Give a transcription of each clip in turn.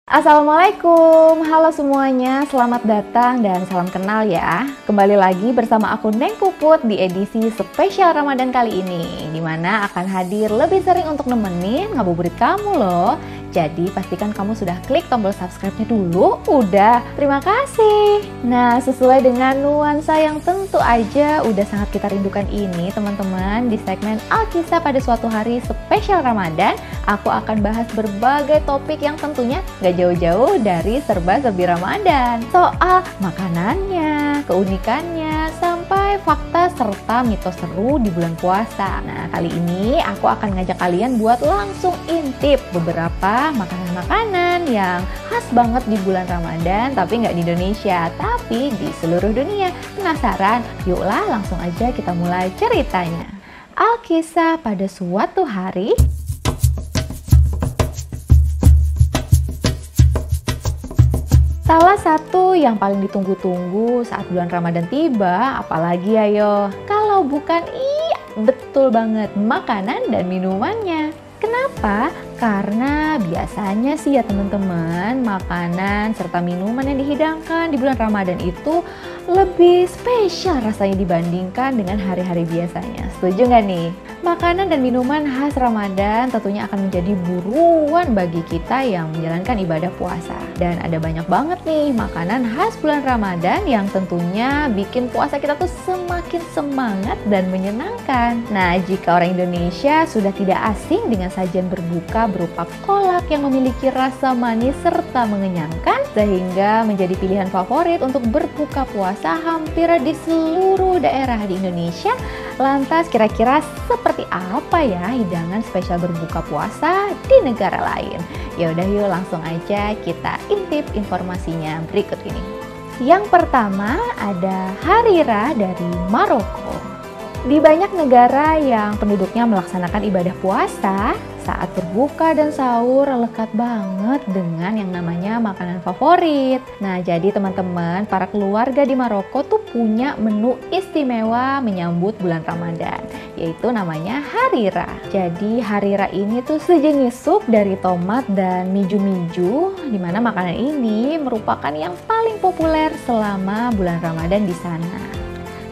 Assalamualaikum, halo semuanya, selamat datang dan salam kenal ya. Kembali lagi bersama aku Neng Puput di edisi spesial Ramadan kali ini, dimana akan hadir lebih sering untuk nemenin ngabuburit kamu loh. Jadi pastikan kamu sudah klik tombol subscribe-nya dulu. Udah, terima kasih. Nah, sesuai dengan nuansa yang tentu aja udah sangat kita rindukan ini teman-teman, di segmen Alkisah pada suatu hari spesial Ramadan, aku akan bahas berbagai topik yang tentunya gak jauh-jauh dari serba-serbi Ramadan. Soal makanannya, keunikannya, sampai fakta serta mitos seru di bulan puasa. Nah, kali ini aku akan ngajak kalian buat langsung intip beberapa makanan-makanan yang khas banget di bulan Ramadan, tapi nggak di Indonesia, tapi di seluruh dunia. Penasaran? Yuklah langsung aja kita mulai ceritanya. Alkisah pada suatu hari. Salah satu yang paling ditunggu-tunggu saat bulan Ramadan tiba, apalagi ayo, kalau bukan betul banget, makanan dan minumannya. Kenapa? Karena biasanya sih ya teman-teman, makanan serta minuman yang dihidangkan di bulan Ramadan itu lebih spesial rasanya dibandingkan dengan hari-hari biasanya. Setuju nggak nih? Makanan dan minuman khas Ramadan tentunya akan menjadi buruan bagi kita yang menjalankan ibadah puasa. Dan ada banyak banget nih makanan khas bulan Ramadan yang tentunya bikin puasa kita tuh semakin semangat dan menyenangkan. Nah, jika orang Indonesia sudah tidak asing dengan sajian berbuka berupa kolak yang memiliki rasa manis serta mengenyangkan, sehingga menjadi pilihan favorit untuk berbuka puasa hampir di seluruh daerah di Indonesia. Lantas kira-kira seperti apa ya hidangan spesial berbuka puasa di negara lain? Ya udah yuk langsung aja kita intip informasinya berikut ini. Yang pertama ada harira dari Maroko. Di banyak negara yang penduduknya melaksanakan ibadah puasa, saat berbuka dan sahur lekat banget dengan yang namanya makanan favorit. Nah, jadi teman-teman, para keluarga di Maroko tuh punya menu istimewa menyambut bulan Ramadan, yaitu namanya harira. Jadi harira ini tuh sejenis sup dari tomat dan miju-miju, di mana makanan ini merupakan yang paling populer selama bulan Ramadan di sana.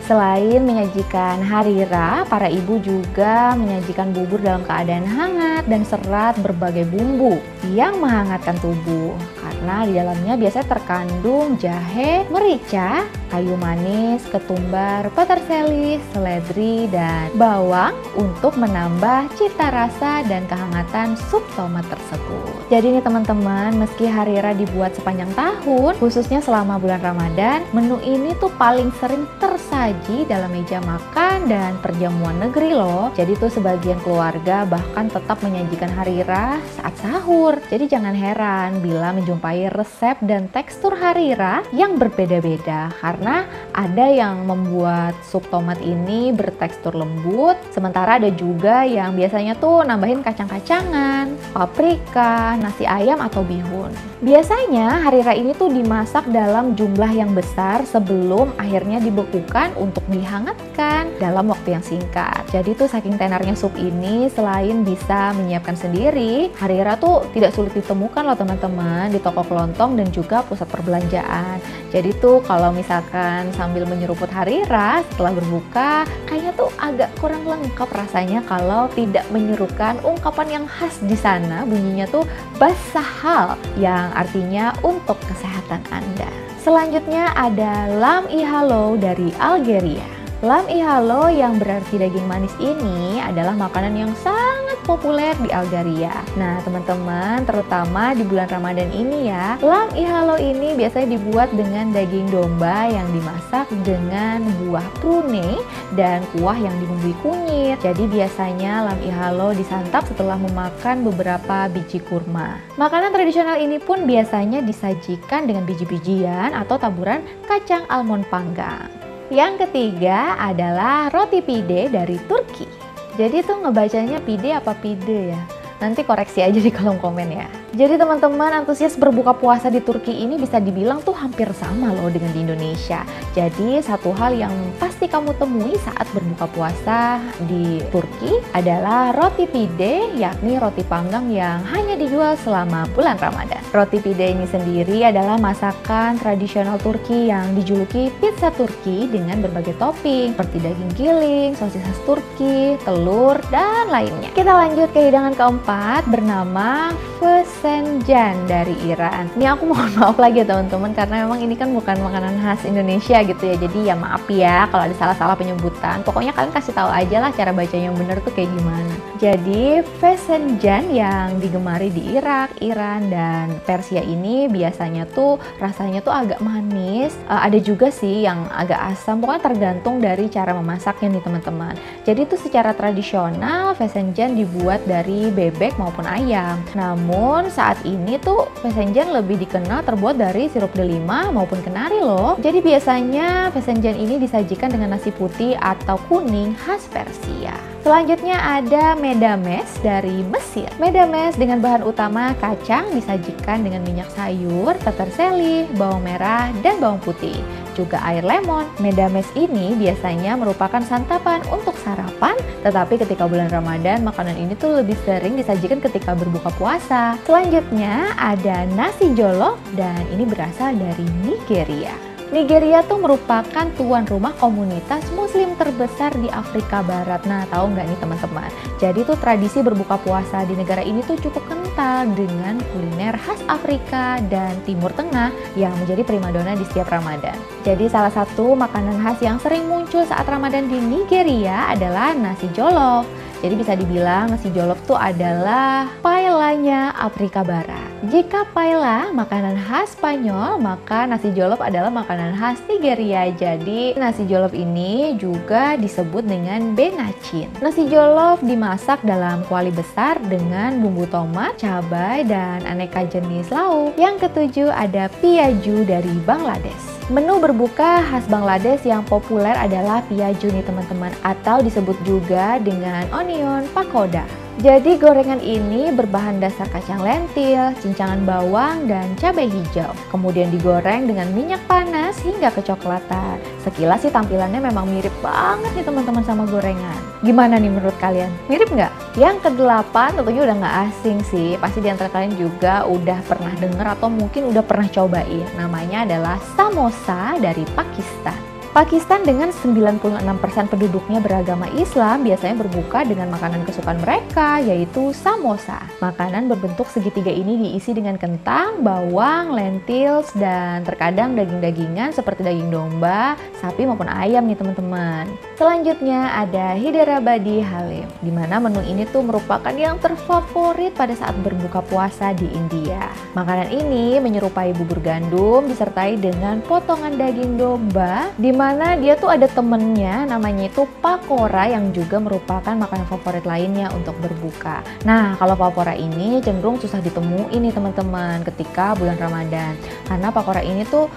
Selain menyajikan harira, para ibu juga menyajikan bubur dalam keadaan hangat dan serat berbagai bumbu yang menghangatkan tubuh. Karena di dalamnya biasanya terkandung jahe, merica, kayu manis, ketumbar, peterseli, seledri, dan bawang untuk menambah cita rasa dan kehangatan sup tomat tersebut. Jadi nih teman-teman, meski harira dibuat sepanjang tahun, khususnya selama bulan Ramadan, menu ini tuh paling sering tersaji dalam meja makan dan perjamuan negeri loh. Jadi tuh sebagian keluarga bahkan tetap menyajikan harira saat sahur. Jadi jangan heran bila menjumpai resep dan tekstur harira yang berbeda-beda, karena ada yang membuat sup tomat ini bertekstur lembut, sementara ada juga yang biasanya tuh nambahin kacang-kacangan, paprika, nasi ayam atau bihun. Biasanya harira ini tuh dimasak dalam jumlah yang besar sebelum akhirnya dibekukan untuk dihangatkan dalam waktu yang singkat. Jadi tuh saking tenarnya sup ini, selain bisa menyiapkan sendiri, harira tuh tidak sulit ditemukan loh teman-teman di toko kelontong dan juga pusat perbelanjaan. Jadi tuh kalau misalkan sambil menyeruput harira setelah berbuka, kayaknya tuh agak kurang lengkap rasanya kalau tidak menyerukan ungkapan yang khas di sana, bunyinya tuh basahal, yang artinya untuk kesehatan Anda. Selanjutnya ada lam ihalo dari Algeria. Lam ihalo yang berarti daging manis ini adalah makanan yang sangat populer di Algeria. Nah teman-teman, terutama di bulan Ramadan ini ya, lam ihalo ini biasanya dibuat dengan daging domba yang dimasak dengan buah prune dan kuah yang dibumbui kunyit. Jadi biasanya lam ihalo disantap setelah memakan beberapa biji kurma. Makanan tradisional ini pun biasanya disajikan dengan biji-bijian atau taburan kacang almond panggang. Yang ketiga adalah roti pide dari Turki. Jadi tuh ngebacanya pide apa pide ya? Nanti koreksi aja di kolom komen ya. Jadi teman-teman, antusias berbuka puasa di Turki ini bisa dibilang tuh hampir sama loh dengan di Indonesia. Jadi satu hal yang pasti kamu temui saat berbuka puasa di Turki adalah roti pide, yakni roti panggang yang hanya dijual selama bulan Ramadan. Roti pide ini sendiri adalah masakan tradisional Turki yang dijuluki pizza Turki dengan berbagai topping seperti daging giling, sosis khas Turki, telur, dan lainnya. Kita lanjut ke hidangan keempat bernama Fesenjan dari Iran. Ini aku mohon maaf lagi ya teman-teman, karena memang ini kan bukan makanan khas Indonesia gitu ya. Jadi ya maaf ya kalau ada salah-salah penyebutan. Pokoknya kalian kasih tahu aja lah cara bacanya yang bener tuh kayak gimana. Jadi Fesenjan yang digemari di Irak, Iran, dan Persia ini biasanya tuh rasanya tuh agak manis. Ada juga sih yang agak asam. Pokoknya tergantung dari cara memasaknya nih teman-teman. Jadi tuh secara tradisional Fesenjan dibuat dari bebek maupun ayam. Namun saat ini tuh Fesenjan lebih dikenal terbuat dari sirup delima maupun kenari loh. Jadi biasanya Fesenjan ini disajikan dengan nasi putih atau kuning khas Persia. Selanjutnya ada medames dari Mesir. Medames dengan bahan utama kacang disajikan dengan minyak sayur, peterseli, bawang merah, dan bawang putih. Juga air lemon. Medames ini biasanya merupakan santapan untuk sarapan, tetapi ketika bulan Ramadan makanan ini tuh lebih sering disajikan ketika berbuka puasa. Selanjutnya ada nasi jollof dan ini berasal dari Nigeria. Nigeria tuh merupakan tuan rumah komunitas muslim terbesar di Afrika Barat. Nah, tahu nggak nih teman-teman? Jadi tuh tradisi berbuka puasa di negara ini tuh cukup kental dengan kuliner khas Afrika dan Timur Tengah yang menjadi primadona di setiap Ramadan. Jadi salah satu makanan khas yang sering muncul saat Ramadan di Nigeria adalah nasi jollof. Jadi bisa dibilang nasi jollof tuh adalah paellanya Afrika Barat. Jika paella makanan khas Spanyol, maka nasi jollof adalah makanan khas Nigeria. Jadi nasi jollof ini juga disebut dengan benachin. Nasi jollof dimasak dalam kuali besar dengan bumbu tomat, cabai, dan aneka jenis lauk. Yang ketujuh ada piyaju dari Bangladesh. Menu berbuka khas Bangladesh yang populer adalah piyaju nih teman-teman, atau disebut juga dengan onion pakoda. Jadi gorengan ini berbahan dasar kacang lentil, cincangan bawang, dan cabai hijau. Kemudian digoreng dengan minyak panas hingga kecoklatan. Sekilas sih tampilannya memang mirip banget nih teman-teman sama gorengan. Gimana nih menurut kalian? Mirip nggak? Yang kedelapan tentunya udah nggak asing sih. Pasti di antara kalian juga udah pernah denger atau mungkin udah pernah cobain. Namanya adalah samosa dari Pakistan. Pakistan dengan 96% penduduknya beragama Islam biasanya berbuka dengan makanan kesukaan mereka, yaitu samosa. Makanan berbentuk segitiga ini diisi dengan kentang, bawang, lentils, dan terkadang daging-dagingan seperti daging domba, sapi maupun ayam nih teman-teman. Selanjutnya ada Hyderabadi Halim, di mana menu ini tuh merupakan yang terfavorit pada saat berbuka puasa di India. Makanan ini menyerupai bubur gandum disertai dengan potongan daging domba, di mana dia tuh ada temennya namanya itu pakora yang juga merupakan makanan favorit lainnya untuk berbuka. Nah, kalau pakora ini cenderung susah ditemuin nih teman-teman ketika bulan Ramadan, karena pakora ini tuh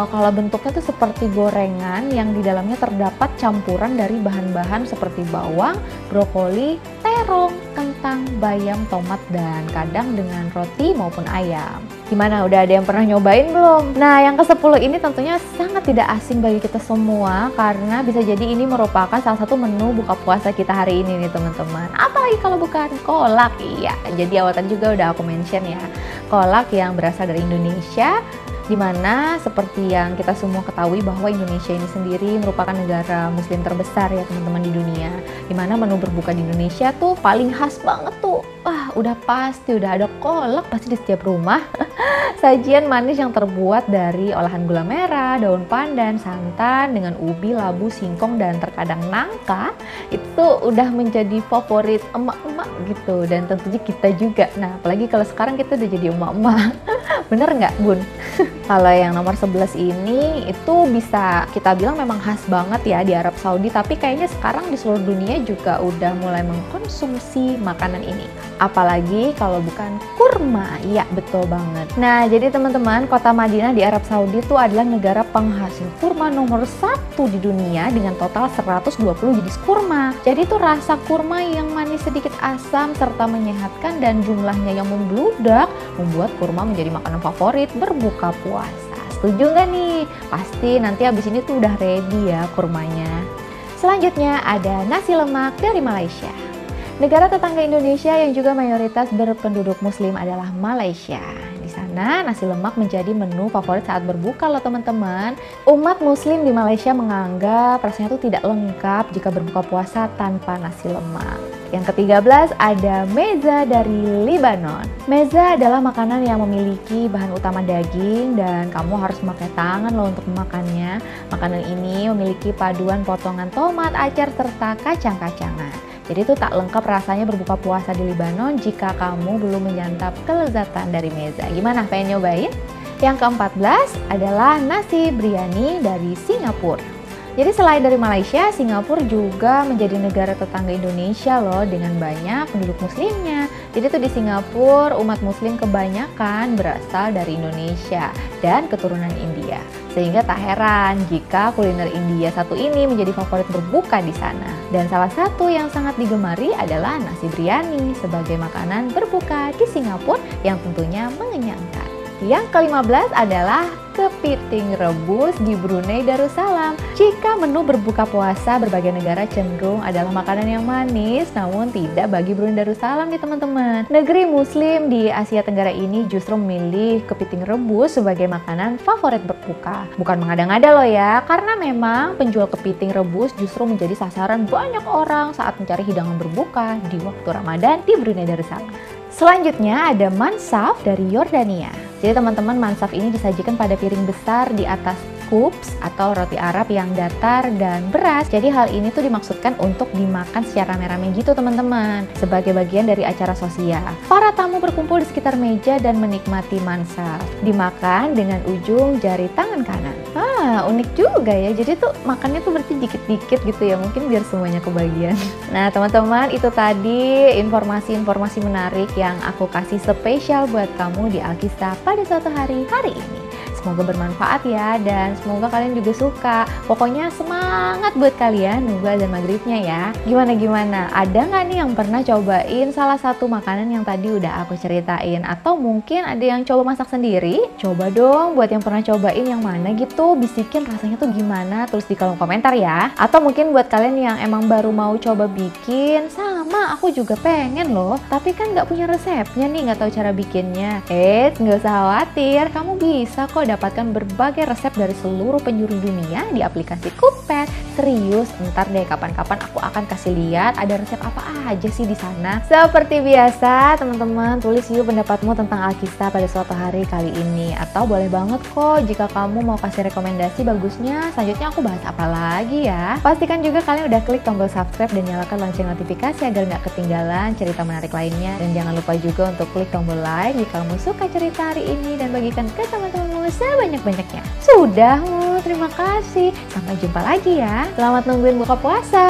kalau bentuknya tuh seperti gorengan yang di dalamnya terdapat campuran dari bahan-bahan seperti bawang, brokoli, terong, kentang, bayam, tomat, dan kadang dengan roti maupun ayam. Gimana, udah ada yang pernah nyobain belum? Nah, yang ke-10 ini tentunya sangat tidak asing bagi kita semua, karena bisa jadi ini merupakan salah satu menu buka puasa kita hari ini nih teman-teman. Apalagi kalau bukan kolak. Iya, jadi awal tadi juga udah aku mention ya, kolak yang berasal dari Indonesia, dimana seperti yang kita semua ketahui bahwa Indonesia ini sendiri merupakan negara muslim terbesar ya teman-teman di dunia, dimana menu berbuka di Indonesia tuh paling khas banget tuh, wah udah pasti udah ada kolak pasti di setiap rumah. Sajian manis yang terbuat dari olahan gula merah, daun pandan, santan dengan ubi, labu, singkong, dan terkadang nangka, itu udah menjadi favorit emak-emak gitu, dan tentunya kita juga. Nah, apalagi kalau sekarang kita udah jadi emak-emak. Bener nggak, Bun? Kalau yang nomor 11 ini itu bisa kita bilang memang khas banget ya di Arab Saudi, tapi kayaknya sekarang di seluruh dunia juga udah mulai mengkonsumsi makanan ini. Apalagi kalau bukan kurma, ya betul banget. Nah, jadi teman-teman, kota Madinah di Arab Saudi itu adalah negara penghasil kurma nomor 1 di dunia dengan total 120 jenis kurma. Jadi itu rasa kurma yang manis sedikit asam serta menyehatkan dan jumlahnya yang membludak membuat kurma menjadi makanan favorit berbuka puasa. Setuju nggak nih? Pasti nanti habis ini tuh udah ready ya kurmanya. Selanjutnya ada nasi lemak dari Malaysia. Negara tetangga Indonesia yang juga mayoritas berpenduduk muslim adalah Malaysia. Di sana nasi lemak menjadi menu favorit saat berbuka loh teman-teman. Umat muslim di Malaysia menganggap rasanya tuh tidak lengkap jika berbuka puasa tanpa nasi lemak. Yang ke-13 ada meza dari Lebanon. Meza adalah makanan yang memiliki bahan utama daging dan kamu harus memakai tangan loh untuk memakannya. Makanan ini memiliki paduan potongan tomat, acar, serta kacang-kacangan. Jadi itu tak lengkap rasanya berbuka puasa di Lebanon jika kamu belum menyantap kelezatan dari meza. Gimana, pengen nyobain? Yang ke-14 adalah nasi biryani dari Singapura. Jadi selain dari Malaysia, Singapura juga menjadi negara tetangga Indonesia loh dengan banyak penduduk muslimnya. Jadi tuh di Singapura umat muslim kebanyakan berasal dari Indonesia dan keturunan India. Sehingga tak heran jika kuliner India satu ini menjadi favorit berbuka di sana. Dan salah satu yang sangat digemari adalah nasi biryani sebagai makanan berbuka di Singapura yang tentunya mengenyangkan. Yang ke-15 adalah kepiting rebus di Brunei Darussalam. Jika menu berbuka puasa berbagai negara cenderung adalah makanan yang manis, namun tidak bagi Brunei Darussalam nih teman-teman. Negeri muslim di Asia Tenggara ini justru memilih kepiting rebus sebagai makanan favorit berbuka. Bukan mengada-ngada loh ya, karena memang penjual kepiting rebus justru menjadi sasaran banyak orang saat mencari hidangan berbuka di waktu Ramadan di Brunei Darussalam. Selanjutnya ada mansaf dari Yordania. Jadi teman-teman, mansaf ini disajikan pada piring besar di atas khubz atau roti Arab yang datar dan beras. Jadi hal ini tuh dimaksudkan untuk dimakan secara rame-rame gitu teman-teman, sebagai bagian dari acara sosial. Para tamu berkumpul di sekitar meja dan menikmati mansaf. Dimakan dengan ujung jari tangan kanan. Unik juga ya. Jadi tuh makannya tuh berarti dikit-dikit gitu ya, mungkin biar semuanya kebagian. Nah teman-teman, itu tadi informasi-informasi menarik yang aku kasih spesial buat kamu di Alkisah pada suatu hari ini. Semoga bermanfaat ya, dan semoga kalian juga suka. Pokoknya semangat buat kalian nunggu azan maghribnya ya. Gimana? Ada nggak nih yang pernah cobain salah satu makanan yang tadi udah aku ceritain? Atau mungkin ada yang coba masak sendiri? Coba dong buat yang pernah cobain yang mana gitu, bisikin rasanya tuh gimana, tulis di kolom komentar ya. Atau mungkin buat kalian yang emang baru mau coba bikin, sama aku juga pengen loh, tapi kan nggak punya resepnya nih, nggak tahu cara bikinnya. Nggak usah khawatir, kamu bisa kok dapatkan berbagai resep dari seluruh penjuru dunia di aplikasi Cookpad. Serius, ntar deh kapan-kapan aku akan kasih lihat ada resep apa aja sih di sana. Seperti biasa, teman-teman tulis yuk pendapatmu tentang Alkisah pada suatu hari kali ini. Atau boleh banget kok jika kamu mau kasih rekomendasi bagusnya selanjutnya aku bahas apa lagi ya. Pastikan juga kalian udah klik tombol subscribe dan nyalakan lonceng notifikasi agar nggak ketinggalan cerita menarik lainnya. Dan jangan lupa juga untuk klik tombol like jika kamu suka cerita hari ini dan bagikan ke teman-temanmu sebanyak-banyaknya. Sudah, terima kasih. Sampai jumpa lagi ya. Selamat nungguin buka puasa.